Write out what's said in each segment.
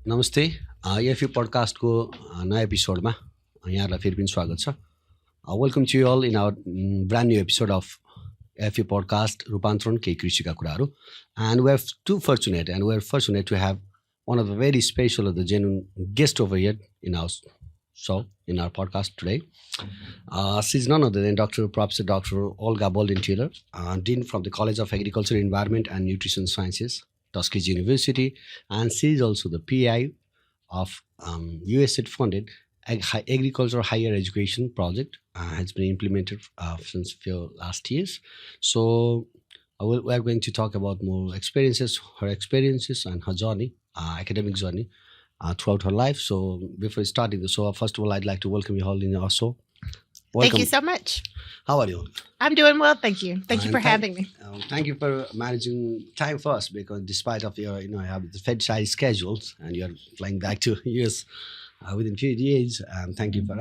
नमस्ते एफयू पोडकास्टको नयाँ एपिसोडमा यहाँहरूलाई फेरि पनि स्वागत छ welcome to you all in our brand new episode of FU podcast रूपान्तरण केही कृषिका कुराहरू and we are fortunate to have one of the very special of the genuine guest over here in our podcast today. She's none other than Professor Dr. Olga Bolden Tiller, Dean from the College of Agriculture, Environment and Nutrition Sciences, Tuskegee University, and she is also the PI of USAID-funded Agriculture Higher Education project. Has been implemented since few last years. So we are going to talk about her experiences and her journey, academic journey throughout her life. So before starting the show, first of all, I'd like to welcome you all in our show. Welcome. Thank you so much. How are you? I'm doing well, thank you. Thank you for having me. Thank you for managing time for us, because despite of your, you have the Fed-side schedules and you're flying back to US within few days. Thank you for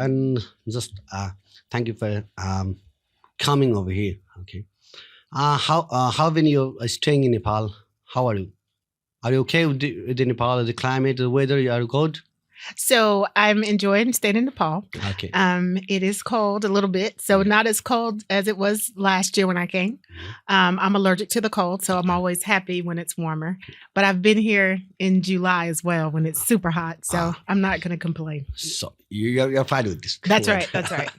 thank you for coming over here. Okay. How when you're staying in Nepal? How are you? Are you okay with the Nepal, the climate, the weather? You are good? So I'm enjoying staying in Nepal. Okay. It is cold a little bit, so not as cold as it was last year when I came. I'm allergic to the cold, so I'm always happy when it's warmer. But I've been here in July as well when it's super hot, so I'm not going to complain. So you're fine with this. That's right. That's right.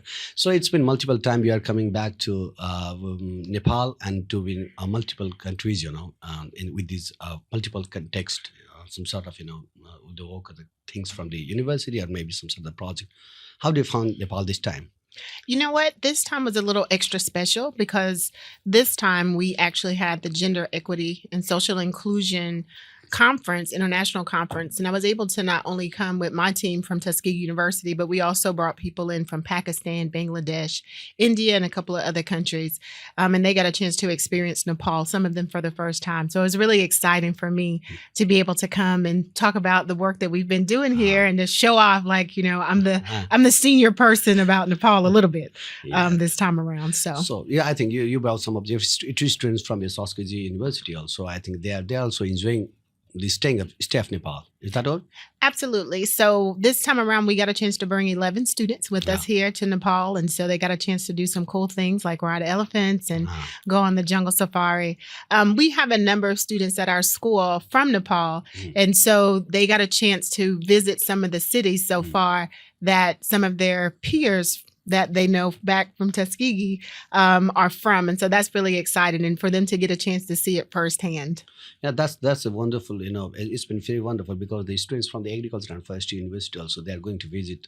So it's been multiple times you are coming back to Nepal and to multiple countries, with these multiple context. Some sort of, the work of the things from the university or maybe some sort of project. How do you find Nepal this time? You know what? This time was a little extra special because this time we actually had the Gender Equity and Social Inclusion international conference. And I was able to not only come with my team from Tuskegee University, but we also brought people in from Pakistan, Bangladesh, India, and a couple of other countries. And they got a chance to experience Nepal, some of them for the first time. So it was really exciting for me to be able to come and talk about the work that we've been doing here and to show off, like, I'm the senior person about Nepal a little bit this time around. So yeah, I think you brought some of your two students from your Tuskegee University also. I think they're also enjoying the stay of Nepal. Is that all? Absolutely. So this time around, we got a chance to bring 11 students with us here to Nepal. And so they got a chance to do some cool things like ride elephants and go on the jungle safari. We have a number of students at our school from Nepal. And so they got a chance to visit some of the cities so far that some of their peers that they know back from Tuskegee are from. And so that's really exciting. And for them to get a chance to see it firsthand. Yeah, that's a wonderful, it's been very wonderful because the students from the Agriculture and Forestry University also, they're going to visit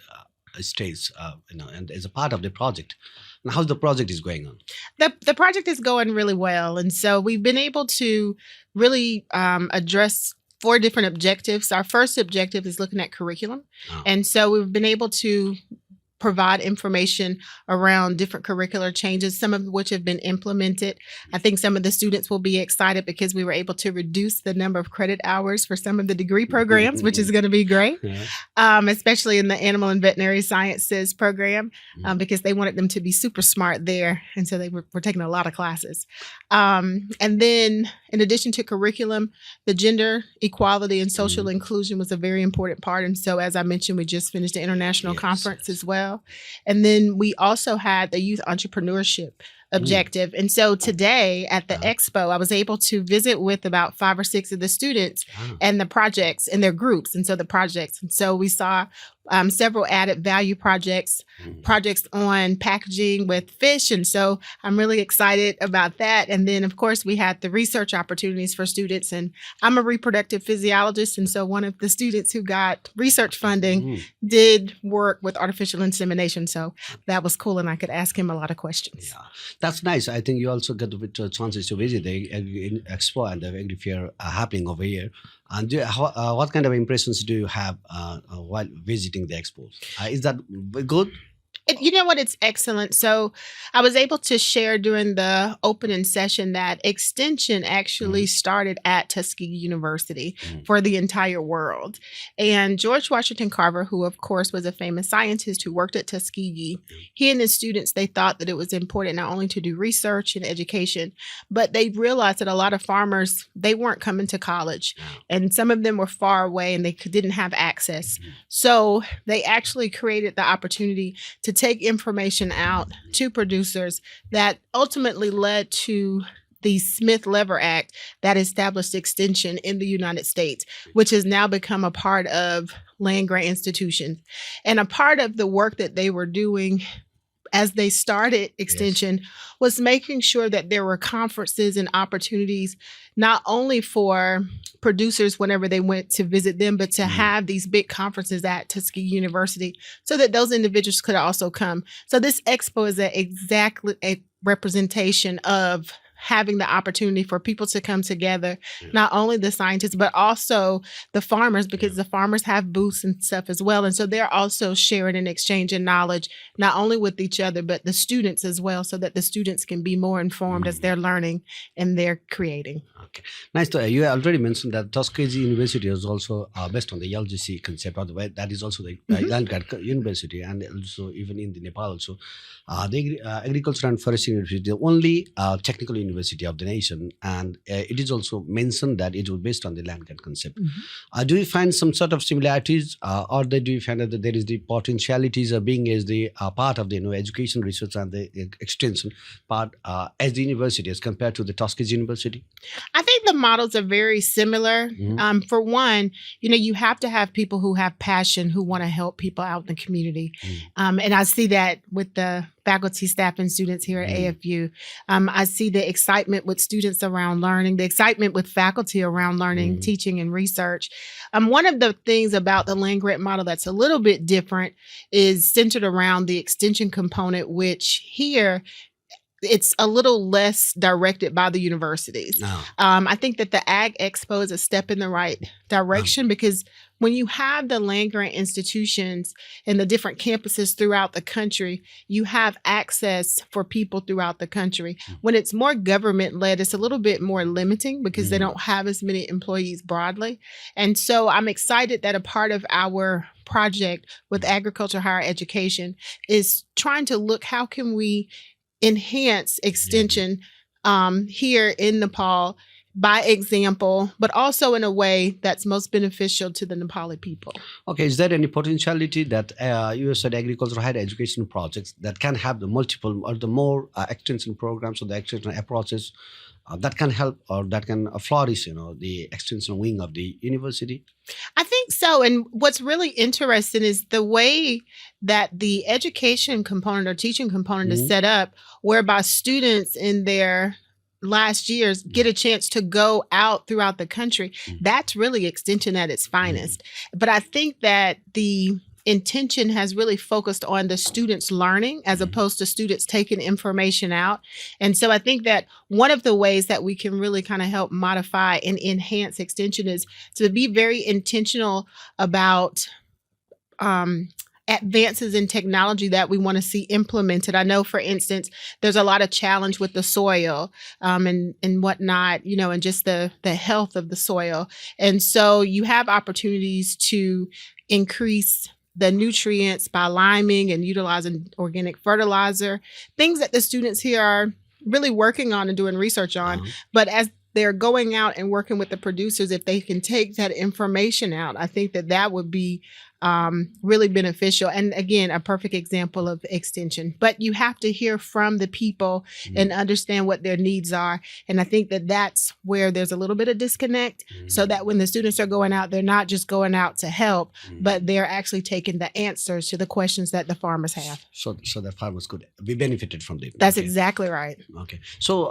states, and as a part of the project. And how's the project is going on? The project is going really well. And so we've been able to really address 4 different objectives. Our first objective is looking at curriculum. And so we've been able to provide information around different curricular changes, some of which have been implemented. I think some of the students will be excited because we were able to reduce the number of credit hours for some of the degree programs, which is going to be great, especially in the animal and veterinary sciences program, because they wanted them to be super smart there. And so they were taking a lot of classes. And then in addition to curriculum, the gender equality and social inclusion was a very important part. And so, as I mentioned, we just finished the international conference as well. And then we also had the youth entrepreneurship objective. And so today at the expo, I was able to visit with about 5 or 6 of the students and the projects and their groups. And so we saw several added value projects on packaging with fish. And so I'm really excited about that. And then, of course, we had the research opportunities for students. And I'm a reproductive physiologist. And so one of the students who got research funding did work with artificial insemination. So that was cool. And I could ask him a lot of questions. Yeah, that's nice. I think you also got the chances to visit the expo and the agri fair happening over here. And what kind of impressions do you have while visiting the expo? Is that good? You know what? It's excellent. So I was able to share during the opening session that extension actually started at Tuskegee University for the entire world. And George Washington Carver, who of course was a famous scientist who worked at Tuskegee, he and his students, they thought that it was important not only to do research and education, but they realized that a lot of farmers, they weren't coming to college, and some of them were far away and they didn't have access. So they actually created the opportunity to take information out to producers that ultimately led to the Smith-Lever Act that established extension in the United States, which has now become a part of land-grant institutions. And a part of the work that they were doing as they started extension was making sure that there were conferences and opportunities not only for producers whenever they went to visit them, but to have these big conferences at Tuskegee University so that those individuals could also come. So this expo is exactly a representation of having the opportunity for people to come together, not only the scientists, but also the farmers, because the farmers have booths and stuff as well. And so they're also sharing and exchanging knowledge, not only with each other, but the students as well, so that the students can be more informed as they're learning and they're creating. Okay, nice. You already mentioned that Tuskegee University is also based on the LGC concept, or the way that is also the land grant university, and also even in the Nepal also. The Agriculture and Forestry University, the only technical university of the nation, and it is also mentioned that it was based on the land grant concept. Do you find some sort of similarities, or do you find that there is the potentialities of being as the part of the education, research, and the extension part as the university as compared to the Tuskegee University? I think the models are very similar. For one, you have to have people who have passion, who want to help people out in the community. And I see that with the faculty, staff, and students here at AFU. I see the excitement with students around learning, the excitement with faculty around learning, teaching, and research. One of the things about the land grant model that's a little bit different is centered around the extension component, which here it's a little less directed by the universities. I think that the Ag Expo is a step in the right direction because when you have the land grant institutions and the different campuses throughout the country, you have access for people throughout the country. When it's more government-led, it's a little bit more limiting because they don't have as many employees broadly. And so I'm excited that a part of our project with agriculture higher education is trying to look how can we enhance extension here in Nepal by example, but also in a way that's most beneficial to the Nepali people. Okay, is there any potentiality that USAID agricultural higher education projects that can have the multiple or the more extension programs or the extension approaches that can help or that can flourish, the extension wing of the university? I think so. And what's really interesting is the way that the education component or teaching component is set up, whereby students in their last years get a chance to go out throughout the country. That's really extension at its finest. But I think that the intention has really focused on the students learning as opposed to students taking information out. And so I think that one of the ways that we can really kind of help modify and enhance extension is to be very intentional about advances in technology that we want to see implemented. I know, for instance, there's a lot of challenge with the soil and whatnot, and just the health of the soil. And so you have opportunities to increase the nutrients by liming and utilizing organic fertilizer, things that the students here are really working on and doing research on. But as they're going out and working with the producers, if they can take that information out, I think that that would be really beneficial. And again, a perfect example of extension. But you have to hear from the people and understand what their needs are. And I think that that's where there's a little bit of disconnect, so that when the students are going out, they're not just going out to help, but they're actually taking the answers to the questions that the farmers have. So the farmers could be benefited from it. That's exactly right. Okay. So,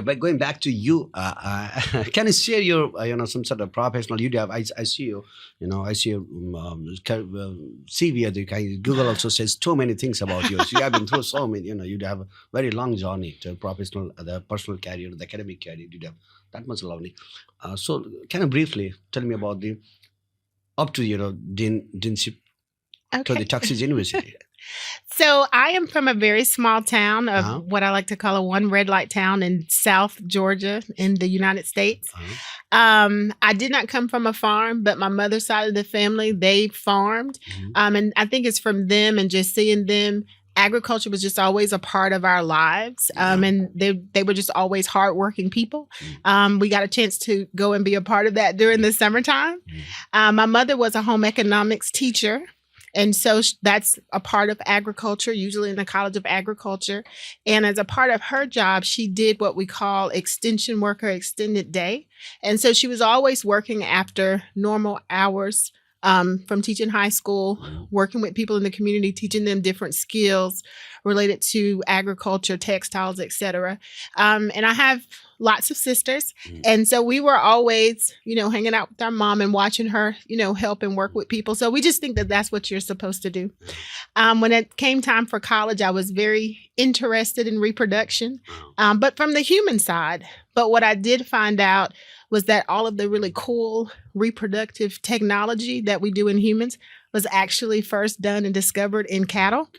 but going back to you, can you share your, some sort of professional, you have, I see you, I see your CV. Google also says too many things about you. So you have been through so many, you have a very long journey to professional, the personal career, the academic career. You have that much lovely. So can you briefly tell me about the up to deanship to the Tuskegee University? So I am from a very small town of Uh-huh. what I like to call a one red light town in South Georgia in the United States. Uh-huh. I did not come from a farm, but my mother's side of the family, they farmed. Mhm. And I think it's from them and just seeing them. Agriculture was just always a part of our lives. And they were just always hardworking people. We got a chance to go and be a part of that during the summertime. My mother was a home economics teacher. And so that's a part of agriculture, usually in the College of Agriculture. And as a part of her job, she did what we call extension worker extended day. And so she was always working after normal hours from teaching high school, working with people in the community, teaching them different skills related to agriculture, textiles, etc. And I have lots of sisters. And so we were always, hanging out with our mom and watching her, help and work with people. So we just think that that's what you're supposed to do. When it came time for college, I was very interested in reproduction, but from the human side. But what I did find out was that all of the really cool reproductive technology that we do in humans was actually first done and discovered in cattle.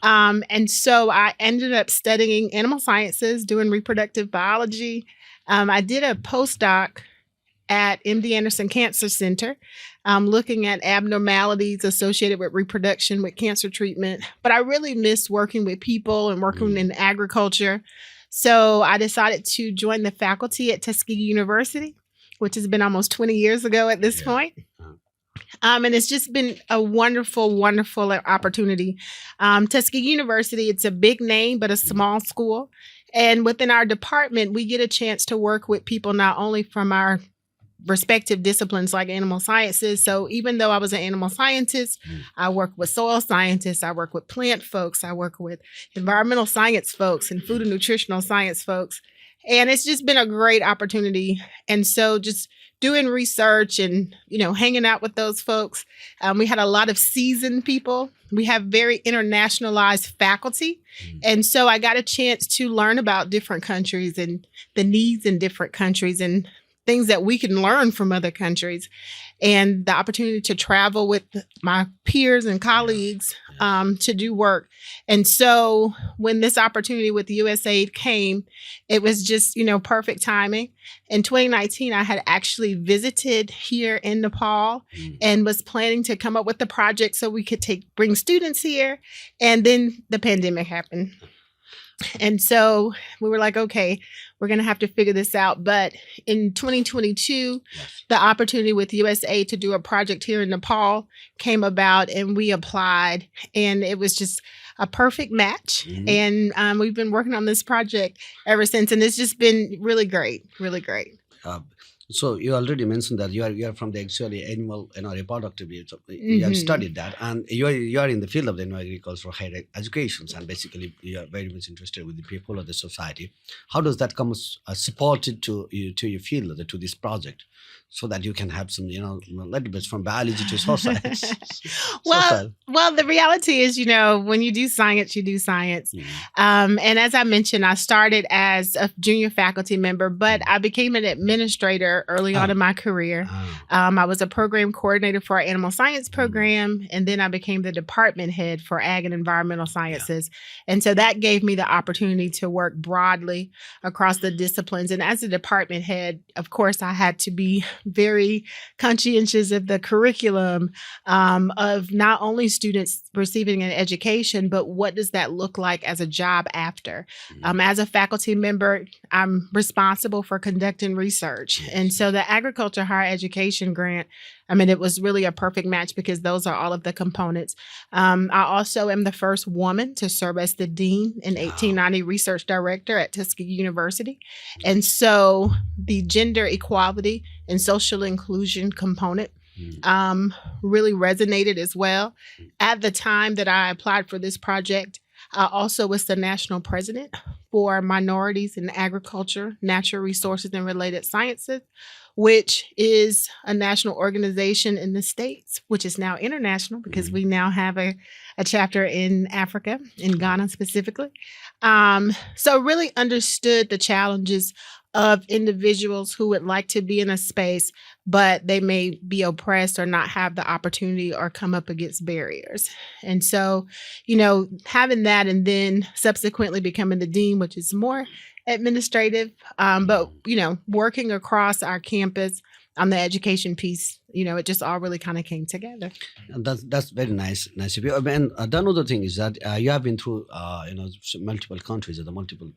And so I ended up studying animal sciences, doing reproductive biology. I did a postdoc at MD Anderson Cancer Center, looking at abnormalities associated with reproduction with cancer treatment. But I really missed working with people and working in agriculture. So I decided to join the faculty at Tuskegee University, which has been almost 20 years ago at this point. And it's just been a wonderful, wonderful opportunity. Tuskegee University, it's a big name, but a small school. And within our department, we get a chance to work with people not only from our respective disciplines like animal sciences. So even though I was an animal scientist, I work with soil scientists, I work with plant folks, I work with environmental science folks and food and nutritional science folks. And it's just been a great opportunity. And so just doing research and, hanging out with those folks. We had a lot of seasoned people. We have very internationalized faculty. And so I got a chance to learn about different countries and the needs in different countries and things that we can learn from other countries, and the opportunity to travel with my peers and colleagues to do work. And so when this opportunity with USAID came, it was just, perfect timing. In 2019, I had actually visited here in Nepal and was planning to come up with the project so we could bring students here. And then the pandemic happened. And so we were like, okay, we're going to have to figure this out. But in 2022, the opportunity with USAID to do a project here in Nepal came about, and we applied, and it was just a perfect match. And we've been working on this project ever since, and it's just been really great, really great. So you already mentioned that you are from the actually animal and reproductive. You have studied that, and you are in the field of the agricultural higher educations, and basically you are very much interested with the people of the society. How does that come supported to your field, to this project, so that you can have some little bits from biology to social science? Well, the reality is, when you do science, you do science. And as I mentioned, I started as a junior faculty member, but I became an administrator early on in my career. I was a program coordinator for our animal science program, and then I became the department head for ag and environmental sciences. And so that gave me the opportunity to work broadly across the disciplines. And as a department head, of course, I had to be very conscientious of the curriculum, of not only students receiving an education, but what does that look like as a job after? As a faculty member, I'm responsible for conducting research. And so the agriculture higher education grant, it was really a perfect match because those are all of the components. I also am the first woman to serve as the dean and 1890 research director at Tuskegee University. And so the gender equality and social inclusion component really resonated as well. At the time that I applied for this project, I also was the national president for Minorities in Agriculture, Natural Resources, and Related Sciences, which is a national organization in the States, which is now international because we now have a chapter in Africa, in Ghana specifically. So really understood the challenges of individuals who would like to be in a space, but they may be oppressed or not have the opportunity or come up against barriers. And so, having that and then subsequently becoming the dean, which is more administrative, but, working across our campus on the education piece, it just all really kind of came together. And that's very nice of you. And the another thing is that you have been through multiple countries or the multiple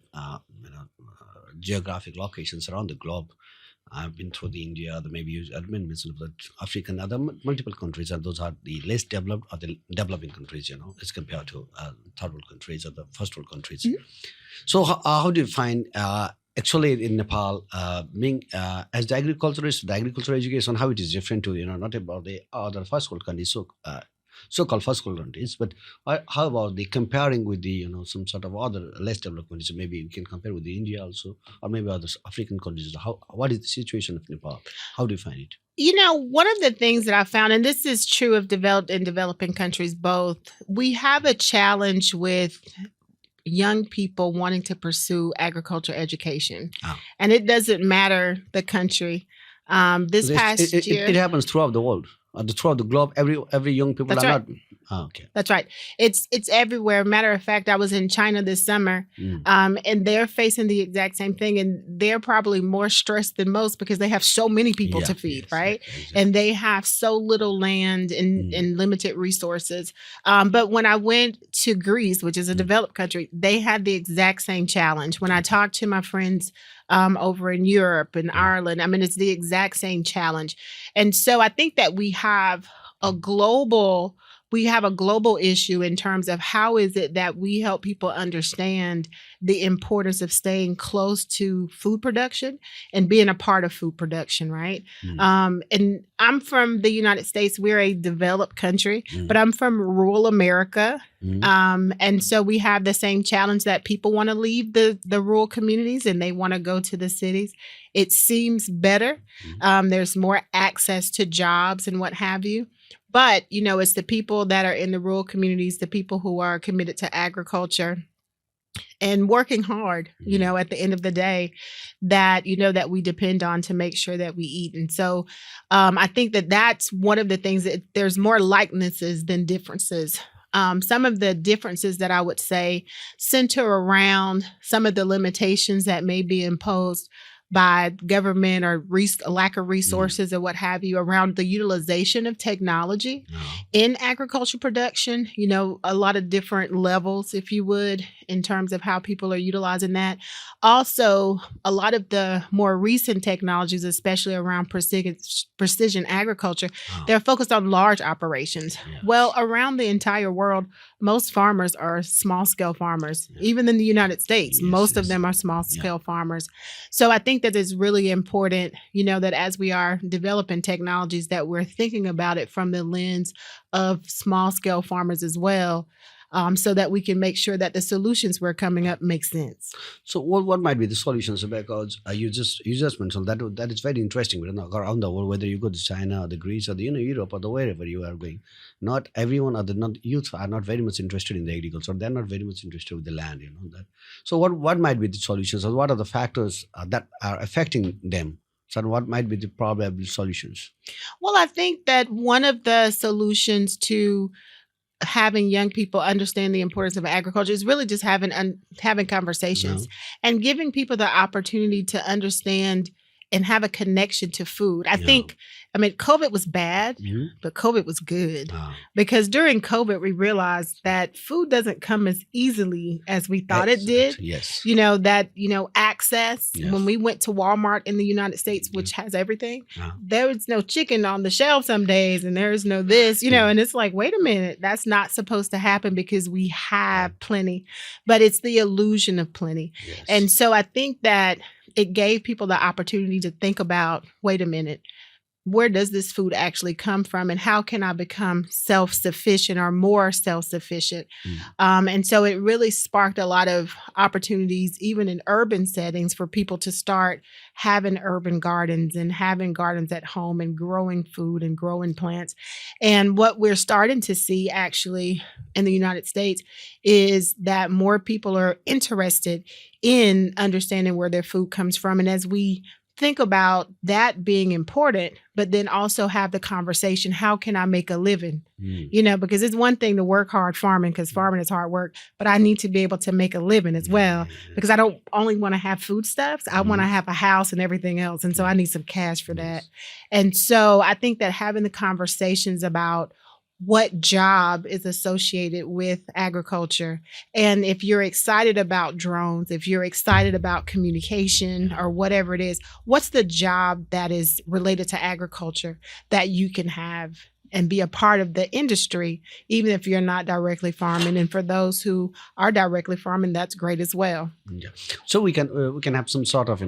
geographic locations around the globe. I've been through the India, the African, other multiple countries, and those are the less developed or the developing countries, as compared to third world countries or the first world countries. Mm-hmm. So how do you find actually in Nepal, being as the agriculture education, how it is different to not about the other first world countries, so-called first world countries, but how about the comparing with the some sort of other less developed countries? Maybe we can compare with the India also, or maybe other African countries. What is the situation of Nepal? How do you find it? One of the things that I found, and this is true of developed and developing countries both, we have a challenge with young people wanting to pursue agriculture education. Oh. And it doesn't matter the country. This past year... It happens throughout the world. Throughout the globe, every young people That's are right. not. Oh, okay. That's right. It's everywhere. Matter of fact, I was in China this summer, and they're facing the exact same thing, and they're probably more stressed than most because they have so many people to feed, right? Exactly. And they have so little land and limited resources. But when I went to Greece, which is a developed country, they had the exact same challenge. When I talked to my friends over in Europe and Ireland, it's the exact same challenge. And so I think that we have a global issue in terms of how is it that we help people understand the importance of staying close to food production and being a part of food production, right? And I'm from the United States. We're a developed country, but I'm from rural America. And so we have the same challenge that people want to leave the rural communities and they want to go to the cities. It seems better. There's more access to jobs and what have you. But, it's the people that are in the rural communities, the people who are committed to agriculture and working hard, at the end of the day, that, that we depend on to make sure that we eat. And so I think that that's one of the things that there's more likenesses than differences. Some of the differences that I would say center around some of the limitations that may be imposed by government or lack of resources or what have you around the utilization of technology in agriculture production, a lot of different levels, if you would, in terms of how people are utilizing that. Also, a lot of the more recent technologies, especially around precision agriculture, they're focused on large operations. Yes. Well, around the entire world, most farmers are small-scale farmers. Yeah. Even in the United States, most of them are small-scale farmers. So I think that it's really important, that as we are developing technologies, that we're thinking about it from the lens of small-scale farmers as well, so that we can make sure that the solutions we're coming up make sense. So what might be the solutions? Because you just mentioned that is very interesting. Around the world, whether you go to China or the Greece or the Europe or wherever you are going, not everyone or the youth are not very much interested in the agriculture. They're not very much interested with the land. That. So what might be the solutions, or what are the factors that are affecting them? So what might be the probable solutions? Well, I think that one of the solutions to having young people understand the importance of agriculture is really just having conversations and giving people the opportunity to understand and have a connection to food. I think, COVID was bad, but COVID was good. Because during COVID, we realized that food doesn't come as easily as we thought it did. Yes. Access. Yes. When we went to Walmart in the United States, which has everything, there was no chicken on the shelf some days, and there is no this, and it's like, wait a minute, that's not supposed to happen because we have plenty, but it's the illusion of plenty. Yes. And so I think that it gave people the opportunity to think about, wait a minute, where does this food actually come from, and how can I become self-sufficient or more self-sufficient? And so it really sparked a lot of opportunities, even in urban settings, for people to start having urban gardens and having gardens at home and growing food and growing plants. And what we're starting to see actually in the United States is that more people are interested in understanding where their food comes from. And as we think about that being important, but then also have the conversation, how can I make a living? Because it's one thing to work hard farming, because farming is hard work, but I need to be able to make a living as well, because I don't only want to have foodstuffs, I want to have a house and everything else. And so I need some cash for that. And so I think that having the conversations about what job is associated with agriculture. And if you're excited about drones, if you're excited about communication or whatever it is, what's the job that is related to agriculture that you can have and be a part of the industry, even if you're not directly farming? And for those who are directly farming, that's great as well. Yeah. So we can have some sort of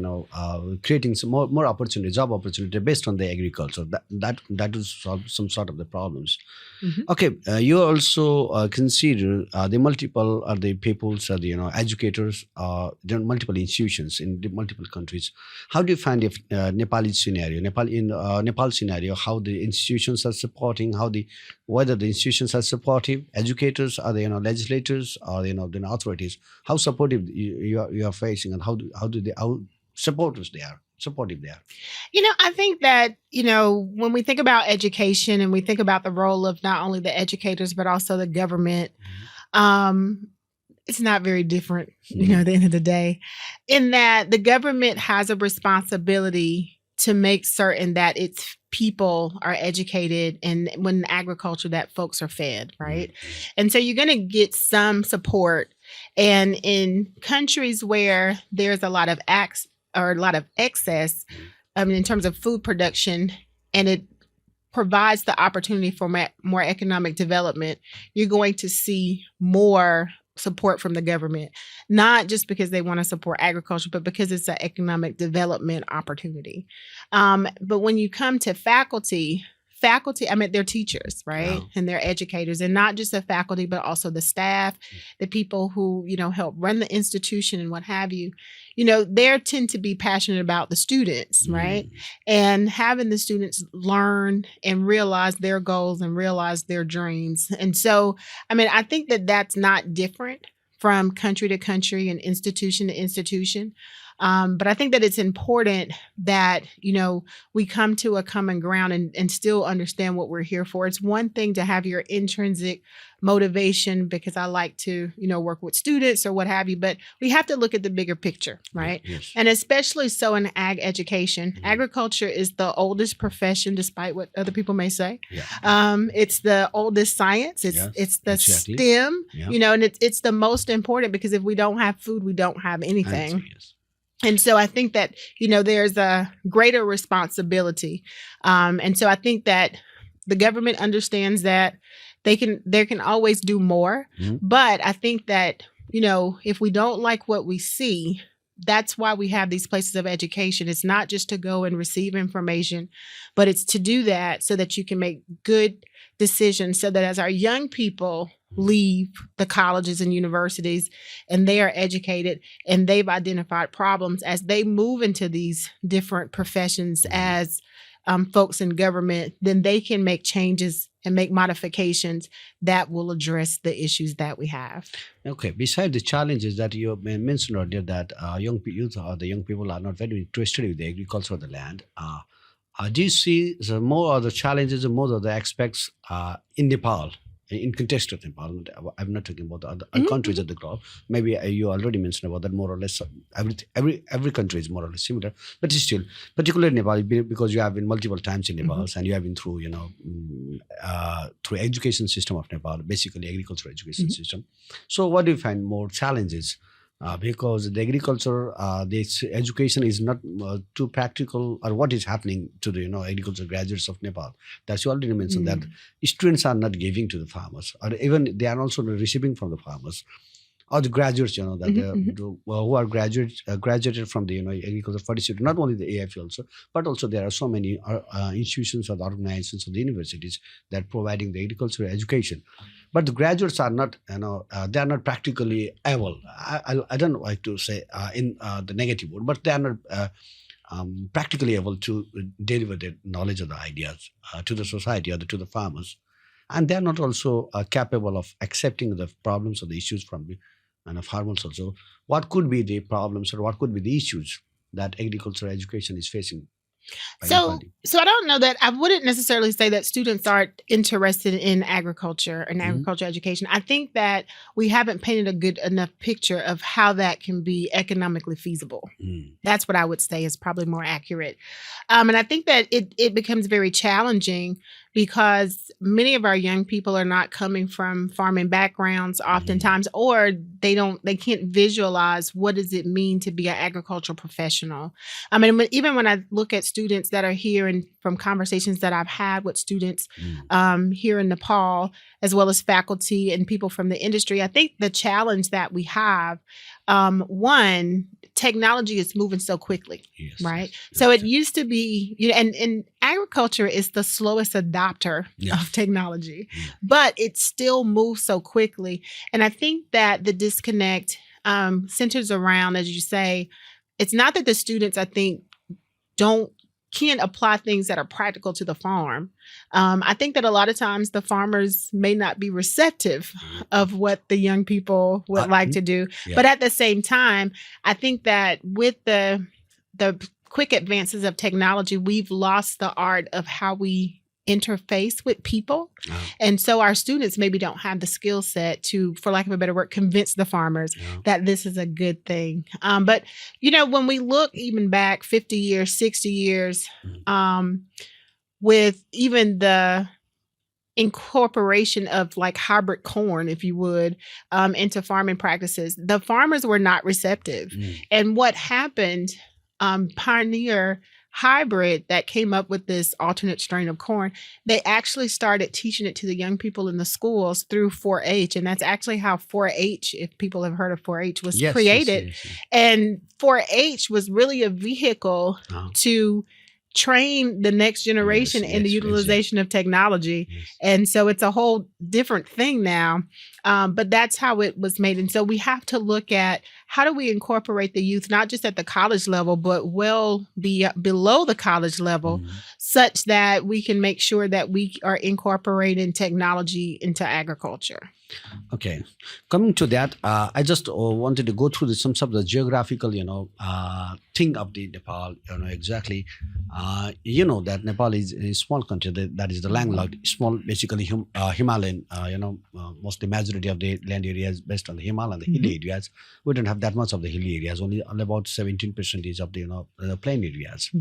creating some more opportunity, job opportunity based on the agriculture. That will solve some sort of the problems. Okay, you also consider the multiple or the peoples or the educators, there are multiple institutions in the multiple countries. How do you find if Nepal scenario, how the institutions are supporting, whether the institutions are supportive, educators, are they legislators, or the authorities, how supportive you are facing, and how supportive they are? I think that, when we think about education and we think about the role of not only the educators, but also the government, it's not very different, at the end of the day, in that the government has a responsibility to make certain that its people are educated, and when agriculture, that folks are fed, right? And so you're going to get some support. And in countries where there's a lot of excess, in terms of food production, and it provides the opportunity for more economic development, you're going to see more support from the government, not just because they want to support agriculture, but because it's an economic development opportunity. But when you come to faculty, they're teachers, right? Wow. And they're educators, and not just the faculty, but also the staff, the people who, help run the institution and what have you. They tend to be passionate about the students, right? And having the students learn and realize their goals and realize their dreams. And so, I think that that's not different from country to country and institution to institution. But I think that it's important that, we come to a common ground and still understand what we're here for. It's one thing to have your intrinsic motivation, because I like to, work with students or what have you, but we have to look at the bigger picture, right? Yes. And especially so in ag education. Agriculture is the oldest profession, despite what other people may say. Yeah. It's the oldest science. It's the STEM, and it's the most important, because if we don't have food, we don't have anything. And so I think that, there's a greater responsibility. And so I think that the government understands that there can always do more. But I think that, if we don't like what we see, that's why we have these places of education. It's not just to go and receive information, but it's to do that so that you can make good decisions, so that as our young people leave the colleges and universities and they are educated and they've identified problems, as they move into these different professions as folks in government, then they can make changes and make modifications that will address the issues that we have. Okay. Besides the challenges that you mentioned earlier, that young people are not very interested in the agriculture of the land, do you see more of the challenges and more of the aspects in Nepal? In context of Nepal, I'm not talking about the other countries of the globe. Maybe you already mentioned about that, more or less. Every country is more or less similar, but still, particularly Nepal, because you have been multiple times in Nepal, and you have been through, through education system of Nepal, basically agricultural education system. So, what do you find more challenges? Because the agriculture, this education is not too practical, or what is happening to the agriculture graduates of Nepal. That's you already mentioned that students are not giving to the farmers, or even they are also receiving from the farmers. or the graduates, that who are graduated from the agriculture institute, not only the AFE also, but also there are so many institutions or the organizations of the universities that are providing the agricultural education. But the graduates are not, they are not practically able. I don't like to say in the negative word, but they are not practically able to deliver their knowledge of the ideas to the society or to the farmers. And they are not also capable of accepting the problems or the issues from the farmers also. What could be the problems or what could be the issues that agricultural education is facing? So I don't know that I wouldn't necessarily say that students aren't interested in agriculture and agricultural education. I think that we haven't painted a good enough picture of how that can be economically feasible. That's what I would say is probably more accurate. And I think that it becomes very challenging because many of our young people are not coming from farming backgrounds oftentimes, or they can't visualize what does it mean to be an agricultural professional. I mean, even when I look at students that are here and from conversations that I've had with students here in Nepal, as well as faculty and people from the industry, I think the challenge that we have, one, technology is moving so quickly, right? Yes. So it used to be, and agriculture is the slowest adopter of technology, but it still moves so quickly. And I think that the disconnect centers around, as you say, it's not that the students, I think, can't apply things that are practical to the farm. I think that a lot of times the farmers may not be receptive of what the young people would like to do. But at the same time, I think that with the quick advances of technology, we've lost the art of how we interface with people. And so our students maybe don't have the skill set to, for lack of a better word, convince the farmers that this is a good thing. But, when we look even back 50 years, 60 years, with even the incorporation of like hybrid corn, if you would, into farming practices, the farmers were not receptive. And what happened, Pioneer Hybrid that came up with this alternate strain of corn, they actually started teaching it to the young people in the schools through 4-H. And that's actually how 4-H, if people have heard of 4-H, was created. Yes. And 4-H was really a vehicle to train the next generation in the utilization of technology. And so it's a whole different thing now. But that's how it was made. And so we have to look at how do we incorporate the youth, not just at the college level, but below the college level, such that we can make sure that we are incorporating technology into agriculture. Okay. Coming to that, I just wanted to go through some of the geographical, thing of the Nepal, exactly. That Nepal is a small country that is the landlocked, small, basically Himalayan, mostly majority of the land area is based on the Himalaya and the hilly areas. We don't have that much of the hilly areas, only about 17% of the plain areas.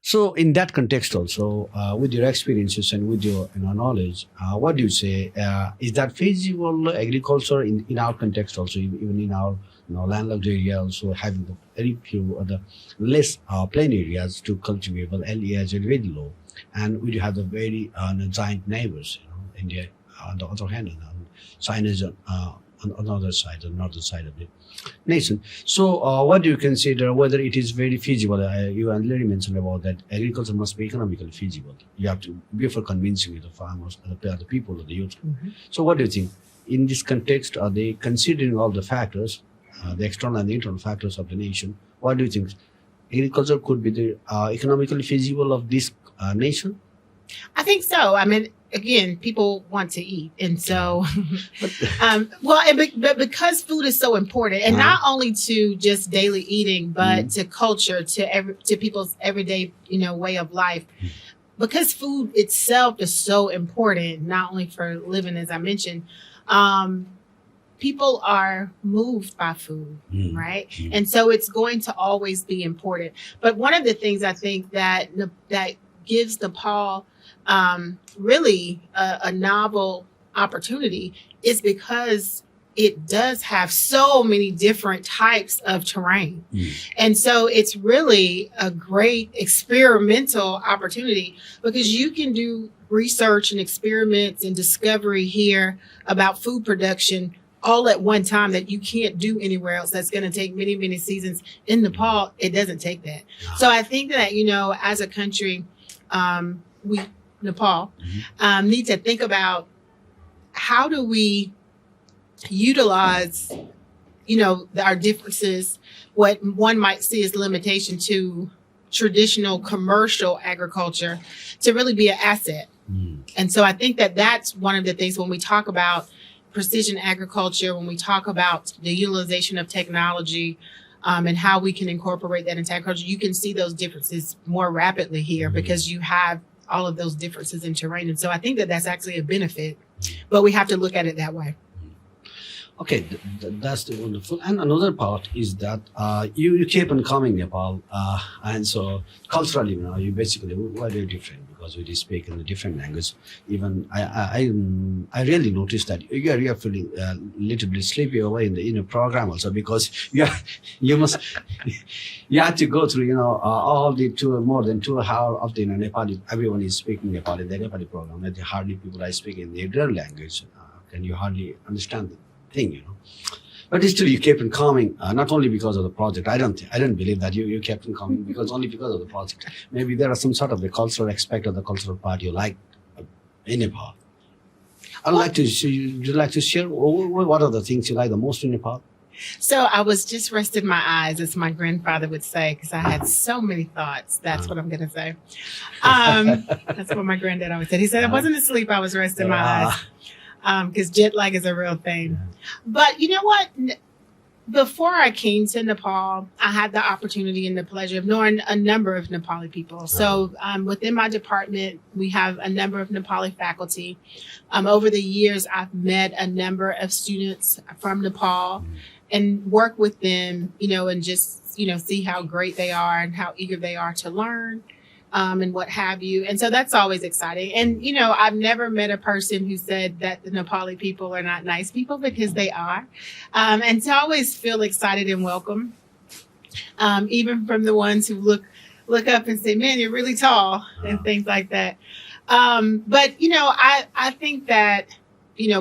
So in that context also, with your experiences and with your knowledge, what do you say? Is that feasible agriculture in our context also, even in our landlocked area also, having the very few or the less plain areas to cultivable, LEAs are very low. And we do have the very giant neighbors, India on the other hand, and China is on the other side, the northern side of the nation. So what do you consider whether it is very feasible? You already mentioned about that agriculture must be economically feasible. You have to, before convincing the farmers, the people, the youth. So what do you think? In this context, are they considering all the factors, the external and the internal factors of the nation? What do you think? Agriculture could be the economically feasible of this nation? I think so. I mean, again, people want to eat. And so, but because food is so important, and not only to just daily eating, but to culture, to people's everyday, way of life, because food itself is so important, not only for living, as I mentioned, people are moved by food, right? And so it's going to always be important. But one of the things I think that gives Nepal really a novel opportunity is because it does have so many different types of terrain. And so it's really a great experimental opportunity because you can do research and experiments and discovery here about food production all at one time that you can't do anywhere else. That's going to take many, many seasons. In Nepal, it doesn't take that. So I think that, as a country, Nepal, need to think about how do we utilize, our differences, what one might see as limitation to traditional commercial agriculture, to really be an asset. And so I think that that's one of the things when we talk about precision agriculture, when we talk about the utilization of technology, and how we can incorporate that into agriculture, you can see those differences more rapidly here because you have all of those differences in terrain. And so I think that that's actually a benefit, but we have to look at it that way. Okay, that's the wonderful. And another part is that you keep on coming Nepal, and so culturally, you basically we're very different because we speak in a different language. Even I really noticed that you are feeling a little bit sleepy away in the program also because you have to go through all the more than 2 hours of the Nepali. Everyone is speaking Nepali in the Nepali program, and hardly people are speaking in their language. And you hardly understand them. Thing, but still you kept on coming, not only because of the project. I don't believe that you kept on coming only because of the project. Maybe there are some sort of the cultural aspect of the cultural part you like in Nepal. Would you like to share what are the things you like the most in Nepal? So I was just resting my eyes, as my grandfather would say, because I had so many thoughts. That's what I'm going to say. That's what my granddad always said. He said, I wasn't asleep, I was resting my eyes. Because jet lag is a real thing. But you know what? Before I came to Nepal, I had the opportunity and the pleasure of knowing a number of Nepali people. So within my department, we have a number of Nepali faculty. Over the years, I've met a number of students from Nepal and work with them, and just, see how great they are and how eager they are to learn. And what have you. And so that's always exciting. And, I've never met a person who said that the Nepali people are not nice people, because they are. And to always feel excited and welcome, even from the ones who look up and say, man, you're really tall and things like that. But, I think that,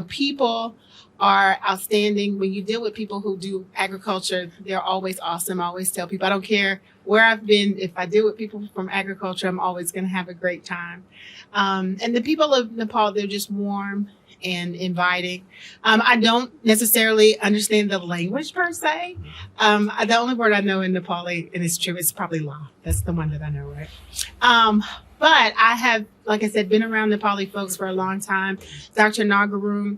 people are outstanding. When you deal with people who do agriculture, they're always awesome. I always tell people, I don't care where I've been, if I deal with people from agriculture, I'm always going to have a great time. And the people of Nepal, they're just warm and inviting. I don't necessarily understand the language per se. The only word I know in Nepali, and it's true, it's probably la. That's the one that I know, right? But I have, like I said, been around Nepali folks for a long time. Dr. Nagarum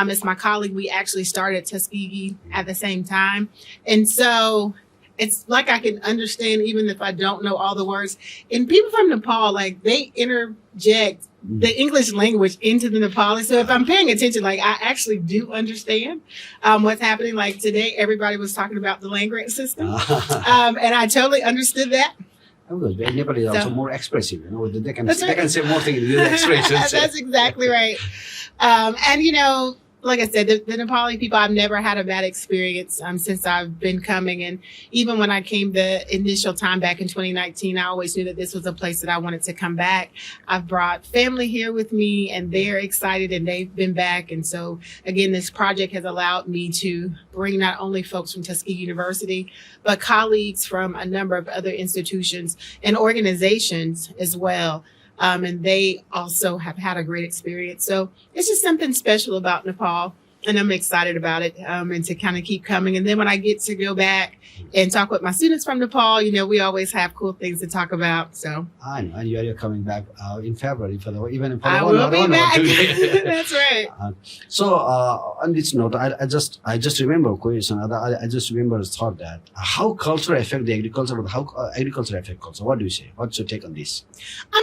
is my colleague. We actually started Tuskegee at the same time. And so it's like I can understand even if I don't know all the words. And people from Nepal, they interject the English language into the Nepali. So if I'm paying attention, I actually do understand what's happening. Like today, everybody was talking about the land-grant system. And I totally understood that. Nepal is also more expressive, they can say more things in the expressions. That's exactly right. And like I said, the Nepali people, I've never had a bad experience since I've been coming. And even when I came the initial time back in 2019, I always knew that this was a place that I wanted to come back. I've brought family here with me, and they're excited, and they've been back. And so, again, this project has allowed me to bring not only folks from Tuskegee University, but colleagues from a number of other institutions and organizations as well. And they also have had a great experience. So it's just something special about Nepal, and I'm excited about it, and to kind of keep coming. And then when I get to go back and talk with my students from Nepal, we always have cool things to talk about. So I know, and you're coming back in February even for I will be back. That's right. So on this note, I just remember a question. I just remember a thought that how culture affect the agriculture, but how agriculture affect culture. What do you say? What's your take on this?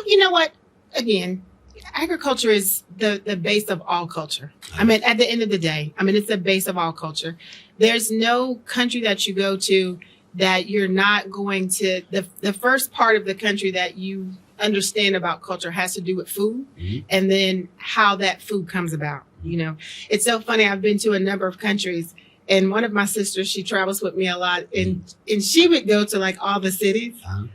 You know what? Again, agriculture is the base of all culture. I mean, at the end of the day, it's the base of all culture. There's no country that you go to that you're not going to, the first part of the country that you understand about culture has to do with food, and then how that food comes about. It's so funny. I've been to a number of countries, and one of my sisters, she travels with me a lot, and she would go to all the cities.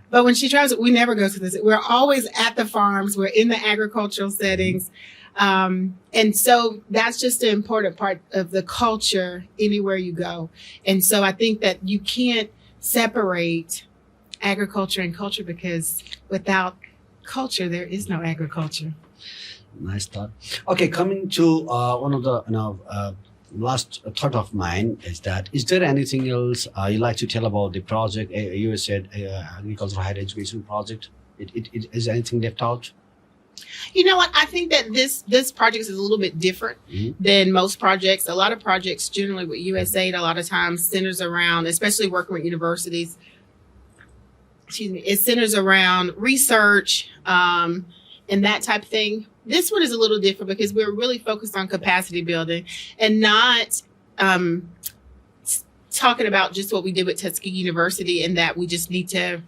But when she travels, we never go to the city. We're always at the farms. We're in the agricultural settings. And so that's just an important part of the culture anywhere you go. And so I think that you can't separate agriculture and culture, because without culture, there is no agriculture. Nice thought. Okay, coming to one of the last thought of mine is that, is there anything else you'd like to tell about the project, USAID Agricultural Higher Education Project? It is anything left out? You know what? I think that this project is a little bit different than most projects. A lot of projects, generally with USAID, a lot of times centers around, especially working with universities, it centers around research and that type of thing. This one is a little different because we're really focused on capacity building and not talking about just what we did with Tuskegee University and that we just need to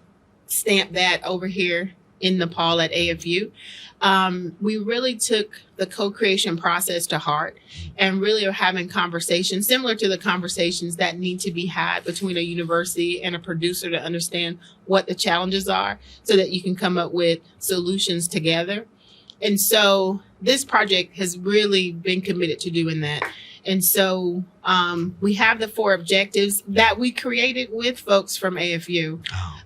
stamp that over here in Nepal at AFU. We really took the co-creation process to heart and really are having conversations similar to the conversations that need to be had between a university and a producer to understand what the challenges are so that you can come up with solutions together. And so this project has really been committed to doing that. And so we have the 4 objectives that we created with folks from AFU.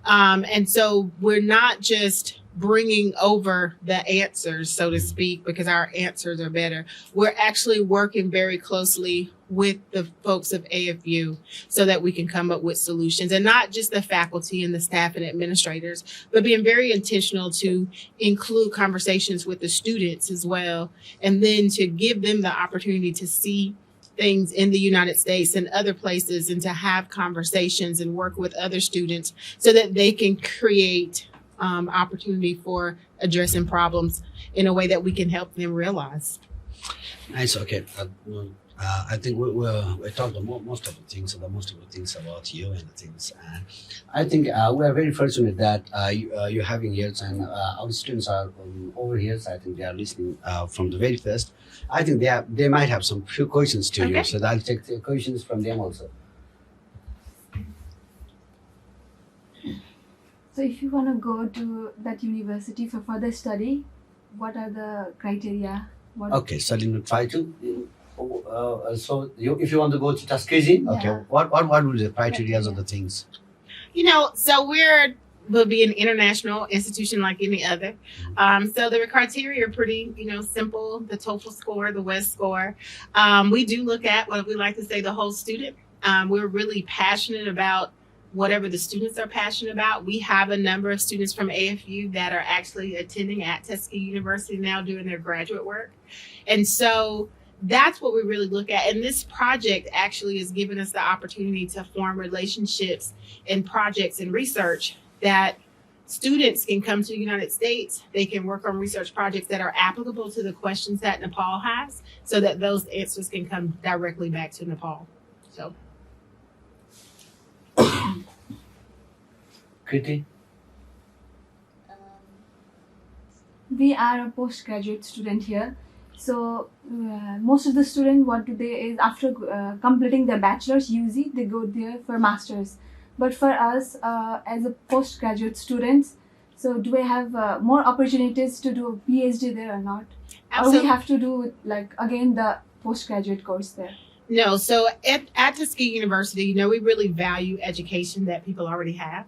And so we're not just bringing over the answers, so to speak, because our answers are better. We're actually working very closely with the folks of AFU so that we can come up with solutions, and not just the faculty and the staff and administrators, but being very intentional to include conversations with the students as well, and then to give them the opportunity to see things in the United States and other places and to have conversations and work with other students so that they can create opportunity for addressing problems in a way that we can help them realize. Nice. Okay. I think we talked about most of the things about you and the things. And I think we are very fortunate that you're having here, and our students are over here. So I think they are listening from the very first. I think they might have some few questions to you, so I'll take the questions from them also. So if you want to go to that university for further study, what are the criteria? Okay, so let me try to. If you want to go to Tuskegee, okay, what would be the criteria of the things? You know, so we'll be an international institution like any other. So the criteria are pretty, simple. The TOEFL score, the WES score. We do look at what we like to say the whole student. We're really passionate about whatever the students are passionate about. We have a number of students from AFU that are actually attending at Tuskegee University now doing their graduate work. And so that's what we really look at. And this project actually has given us the opportunity to form relationships and projects and research that students can come to the United States. They can work on research projects that are applicable to the questions that Nepal has so that those answers can come directly back to Nepal. So. Kriti? We are a postgraduate student here. So most of the students, what do they is after completing their bachelor's UZ, they go there for master's. But for us as a postgraduate students, so do we have more opportunities to do a PhD there or not? Absolutely. Or we have to do again the postgraduate course there? No, so at Tuskegee University, we really value education that people already have.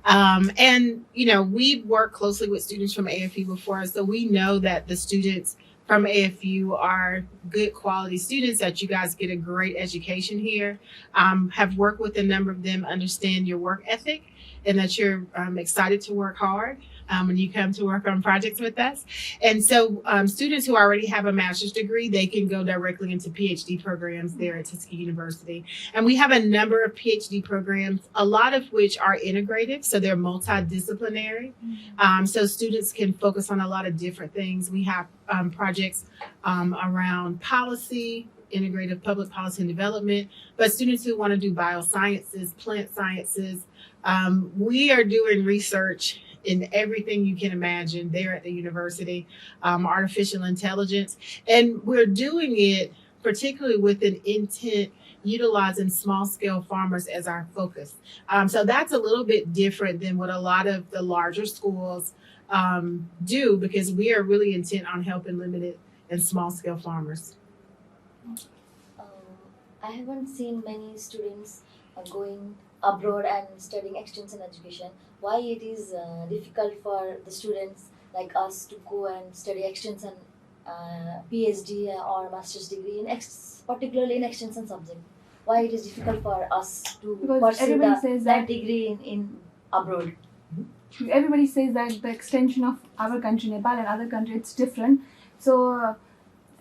And, we've worked closely with students from AFU before, so we know that the students from AFU are good quality students, that you guys get a great education here, have worked with a number of them, understand your work ethic, and that you're excited to work hard when you come to work on projects with us. And so students who already have a master's degree, they can go directly into PhD programs there at Tuskegee University. And we have a number of PhD programs, a lot of which are integrative, so they're multidisciplinary. So students can focus on a lot of different things. We have projects around policy, integrative public policy and development, but students who want to do biosciences, plant sciences, we are doing research in everything you can imagine there at the university, artificial intelligence. And we're doing it particularly with an intent utilizing small scale farmers as our focus. So that's a little bit different than what a lot of the larger schools do, because we are really intent on helping limited and small-scale farmers. I haven't seen many students going abroad and studying extension education. Why it is difficult for the students like us to go and study extension PhD or master's degree in particularly in extension subject? Why it is difficult for us to Because pursue everybody says that degree in abroad? Everybody says that the extension of our country, Nepal, and other countries, it's different. So,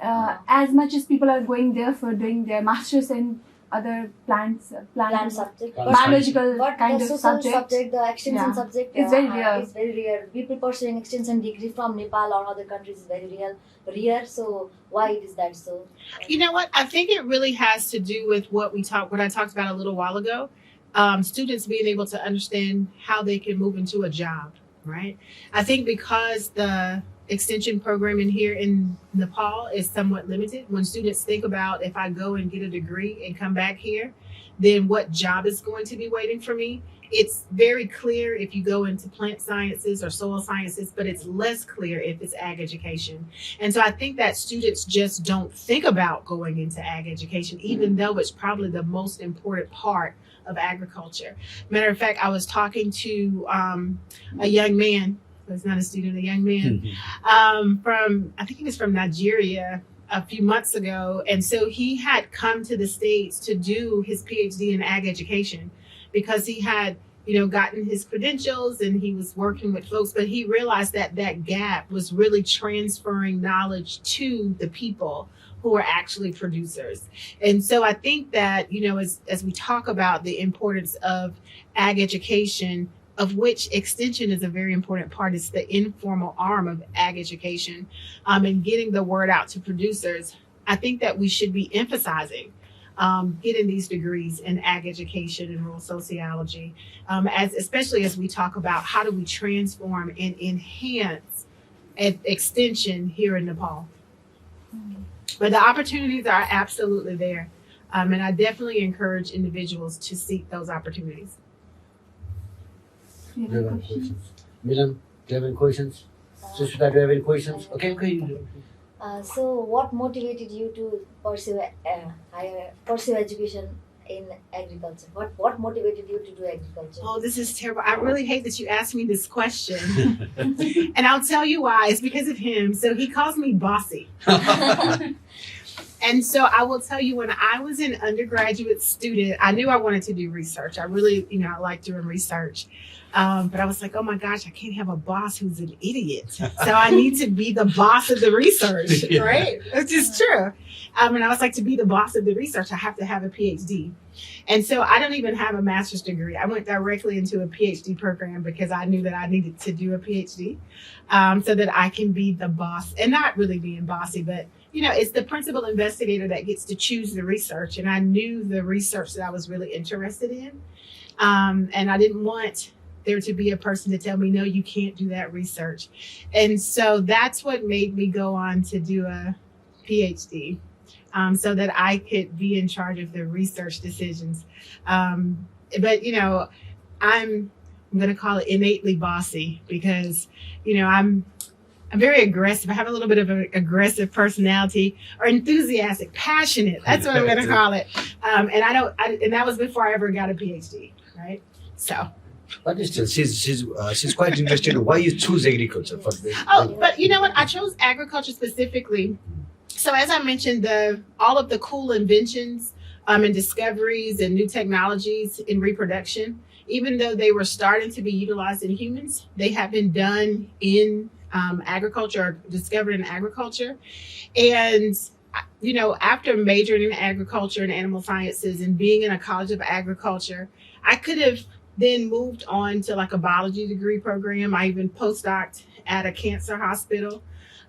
as much as people are going there for doing their masters in other plant Subject, biological but kind the of social subject, the extension Yeah. subject, It's very rare. It's very rare. People pursuing extension degree from Nepal or other countries is very rare. So why is that so? You know what? I think it really has to do with what I talked about a little while ago. Students being able to understand how they can move into a job, right? I think because the extension program in here in Nepal is somewhat limited. When students think about, if I go and get a degree and come back here, then what job is going to be waiting for me? It's very clear if you go into plant sciences or soil sciences, but it's less clear if it's ag education. And so I think that students just don't think about going into ag education, even though it's probably the most important part of agriculture. Matter of fact, I was talking to a young man, he's not a student, a young man, I think he was from Nigeria a few months ago. And so he had come to the States to do his PhD in ag education because he had, gotten his credentials and he was working with folks, but he realized that that gap was really transferring knowledge to the people who are actually producers. And so I think that, as we talk about the importance of ag education, of which extension is a very important part, it's the informal arm of ag education, and getting the word out to producers, I think that we should be emphasizing getting these degrees in ag education and rural sociology, especially as we talk about how do we transform and enhance extension here in Nepal. But the opportunities are absolutely there. And I definitely encourage individuals to seek those opportunities. Do you have any questions? Milan, do you have any questions? Sushmita, do you have any questions? Okay. So what motivated you to pursue education in agriculture? What motivated you to do agriculture? Oh, this is terrible. I really hate that you asked me this question. And I'll tell you why. It's because of him. So he calls me bossy. And so I will tell you, when I was an undergraduate student, I knew I wanted to do research. I really, I like doing research. But I was like, oh my gosh, I can't have a boss who's an idiot. So I need to be the boss of the research, right? Which is true. And I was like, to be the boss of the research, I have to have a PhD. And so I don't even have a master's degree. I went directly into a PhD program because I knew that I needed to do a PhD so that I can be the boss, and not really being bossy, but it's the principal investigator that gets to choose the research. And I knew the research that I was really interested in. And I didn't want there to be a person to tell me, no, you can't do that research. And so that's what made me go on to do a PhD, so that I could be in charge of the research decisions. But, I'm going to call it innately bossy because, I'm very aggressive. I have a little bit of an aggressive personality, or enthusiastic, passionate. That's what I'm going to call it. And that was before I ever got a PhD, right? So. But still, she's quite interested in why you choose agriculture for this. Oh, but you know what? I chose agriculture specifically. So as I mentioned, all of the cool inventions and discoveries and new technologies in reproduction, even though they were starting to be utilized in humans, they have been done in agriculture, or discovered in agriculture. And after majoring in agriculture and animal sciences and being in a college of agriculture, I could have then moved on to like a biology degree program. I even postdoced at a cancer hospital.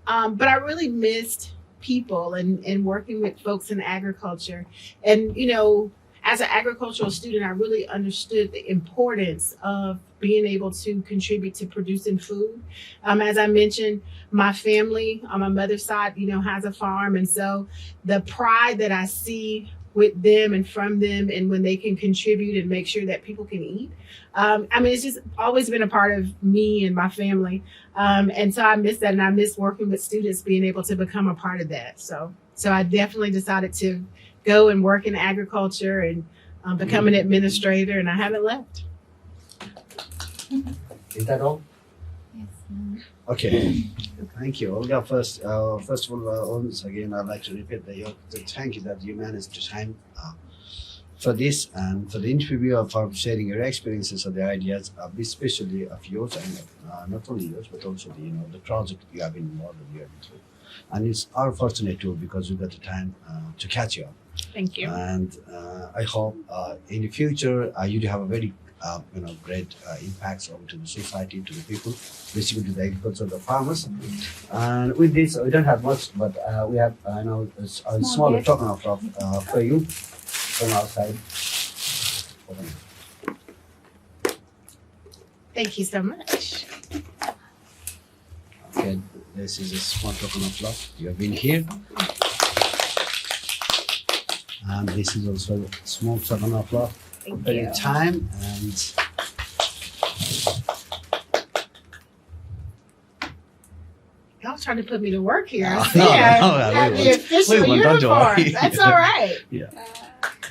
But I really missed people and working with folks in agriculture. And, as an agricultural student, I really understood the importance of being able to contribute to producing food. As I mentioned, my family on my mother's side, has a farm. And so the pride that I see with them and from them, and when they can contribute and make sure that people can eat. It's just always been a part of me and my family. And so I miss that, and I miss working with students, being able to become a part of that. So I definitely decided to go and work in agriculture and become an administrator, and I haven't left. Is that all? Yes. Okay. Thank you, Olga. First of all, once again, I'd like to repeat the thank you that you managed to time for this and for the interview, for sharing your experiences and the ideas, especially of yours, and not only yours, but also the project you have been involved in here too. And it's our fortunate too, because we got the time to catch you up. Thank you. And I hope in the future you do have a very great impacts over to the society, to the people, basically to the agriculture, the farmers. And with this, we don't have much, but we have a smaller token of love for you from our side. Thank you so much. Okay, this is a small token of love. You have been here. And this is also a small token of love Thank for you. your time. And Y'all trying to put me to work here. No, Yeah, no, have we the won't. official We won't, don't uniform. worry. That's all right. A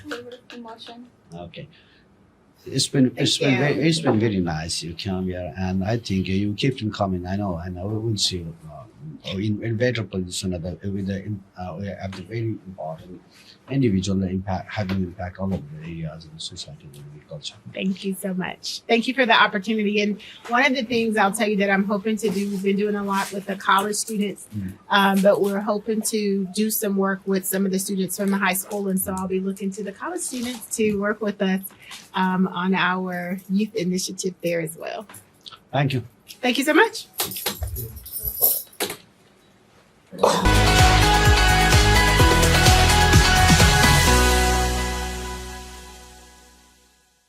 little bit of promotion. okay. It's been you. very nice you come here, and I think you keep on coming. I know we will see you in better position we have the very important individual impact, having impact all over the areas in the society and agriculture. Thank you so much. Thank you for the opportunity. And one of the things I'll tell you that I'm hoping to do, we've been doing a lot with the college students, but we're hoping to do some work with some of the students from the high school. And so I'll be looking to the college students to work with us on our youth initiative there as well. Thank you. Thank you so much.